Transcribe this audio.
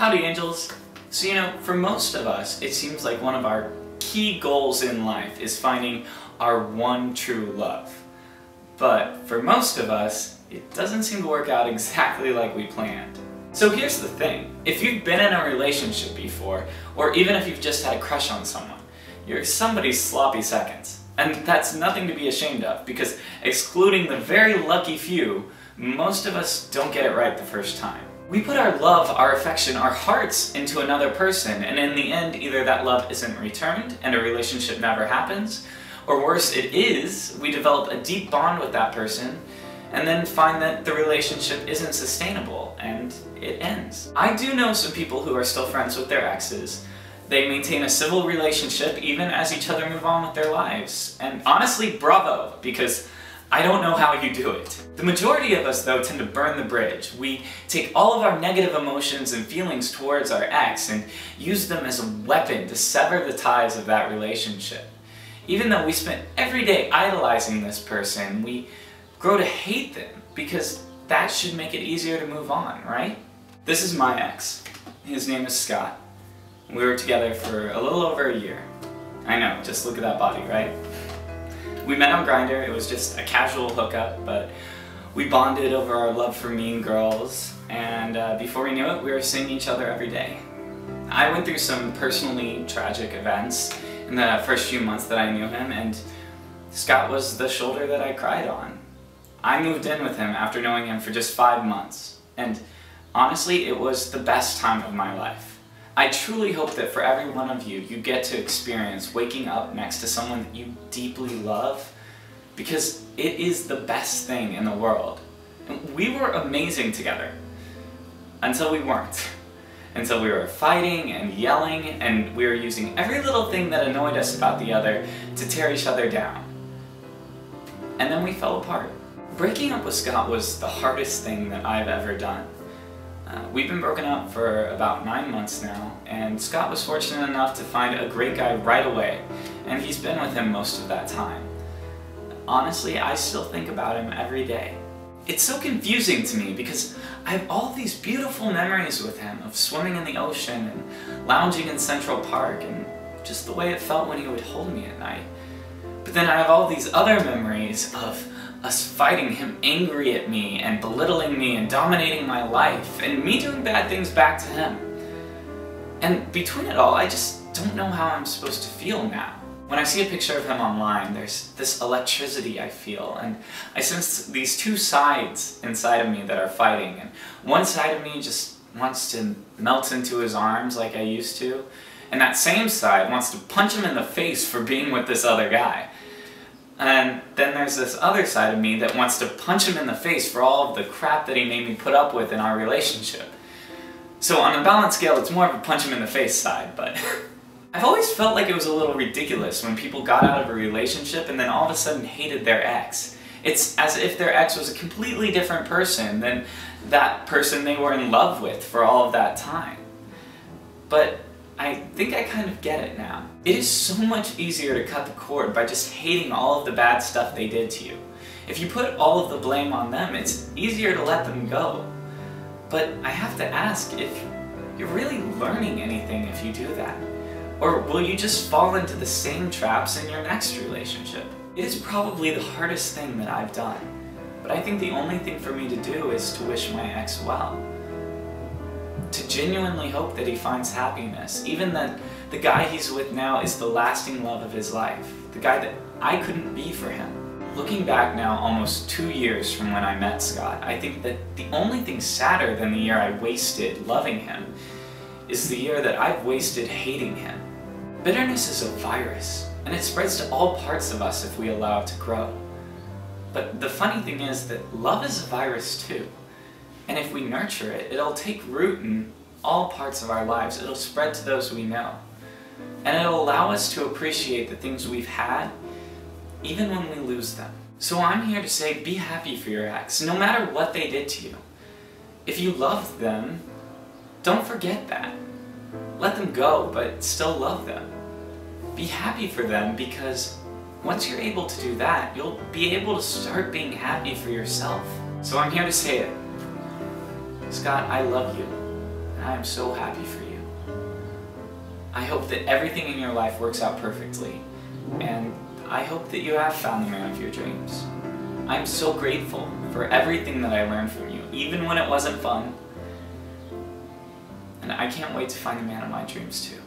Howdy, Angels. So, for most of us, it seems like one of our key goals in life is finding our one true love. But for most of us, it doesn't seem to work out exactly like we planned. So here's the thing. If you've been in a relationship before, or even if you've just had a crush on someone, you're somebody's sloppy seconds. And that's nothing to be ashamed of, because excluding the very lucky few, most of us don't get it right the first time. We put our love, our affection, our hearts into another person, and in the end, either that love isn't returned and a relationship never happens, or worse, it is, we develop a deep bond with that person, and then find that the relationship isn't sustainable, and it ends. I do know some people who are still friends with their exes. They maintain a civil relationship even as each other move on with their lives. And honestly, bravo, because I don't know how you do it. The majority of us, though, tend to burn the bridge. We take all of our negative emotions and feelings towards our ex and use them as a weapon to sever the ties of that relationship. Even though we spent every day idolizing this person, we grow to hate them because that should make it easier to move on, right? This is my ex. His name is Scott. We were together for a little over a year. I know, just look at that body, right? We met on Grindr. It was just a casual hookup, but we bonded over our love for mean girls, and before we knew it, we were seeing each other every day. I went through some personally tragic events in the first few months that I knew him, and Scott was the shoulder that I cried on. I moved in with him after knowing him for just 5 months, and honestly, it was the best time of my life. I truly hope that for every one of you, you get to experience waking up next to someone that you deeply love, because it is the best thing in the world. And we were amazing together, until we weren't. Until we were fighting and yelling, and we were using every little thing that annoyed us about the other to tear each other down. And then we fell apart. Breaking up with Scott was the hardest thing that I've ever done. We've been broken up for about 9 months now, and Scott was fortunate enough to find a great guy right away, and he's been with him most of that time. Honestly, I still think about him every day. It's so confusing to me because I have all these beautiful memories with him of swimming in the ocean and lounging in Central Park and just the way it felt when he would hold me at night. But then I have all these other memories of us fighting, him angry at me and belittling me and dominating my life, and me doing bad things back to him. And between it all, I just don't know how I'm supposed to feel now. When I see a picture of him online, there's this electricity I feel, and I sense these two sides inside of me that are fighting, and one side of me just wants to melt into his arms like I used to, and that same side wants to punch him in the face for being with this other guy. And then there's this other side of me that wants to punch him in the face for all of the crap that he made me put up with in our relationship. So on a balanced scale, it's more of a punch him in the face side, but I've always felt like it was a little ridiculous when people got out of a relationship and then all of a sudden hated their ex. It's as if their ex was a completely different person than that person they were in love with for all of that time. But I think I kind of get it now. It is so much easier to cut the cord by just hating all of the bad stuff they did to you. If you put all of the blame on them, it's easier to let them go. But I have to ask if you're really learning anything if you do that. Or will you just fall into the same traps in your next relationship? It is probably the hardest thing that I've done. But I think the only thing for me to do is to wish my ex well. To genuinely hope that he finds happiness, even that the guy he's with now is the lasting love of his life, the guy that I couldn't be for him. Looking back now almost 2 years from when I met Scott, I think that the only thing sadder than the year I wasted loving him is the year that I've wasted hating him. Bitterness is a virus, and it spreads to all parts of us if we allow it to grow. But the funny thing is that love is a virus too. And if we nurture it, it'll take root in all parts of our lives. It'll spread to those we know. And it'll allow us to appreciate the things we've had, even when we lose them. So I'm here to say, be happy for your ex, no matter what they did to you. If you loved them, don't forget that. Let them go, but still love them. Be happy for them, because once you're able to do that, you'll be able to start being happy for yourself. So I'm here to say it. Scott, I love you. I am so happy for you. I hope that everything in your life works out perfectly, and I hope that you have found the man of your dreams. I'm so grateful for everything that I learned from you, even when it wasn't fun. And I can't wait to find the man of my dreams too.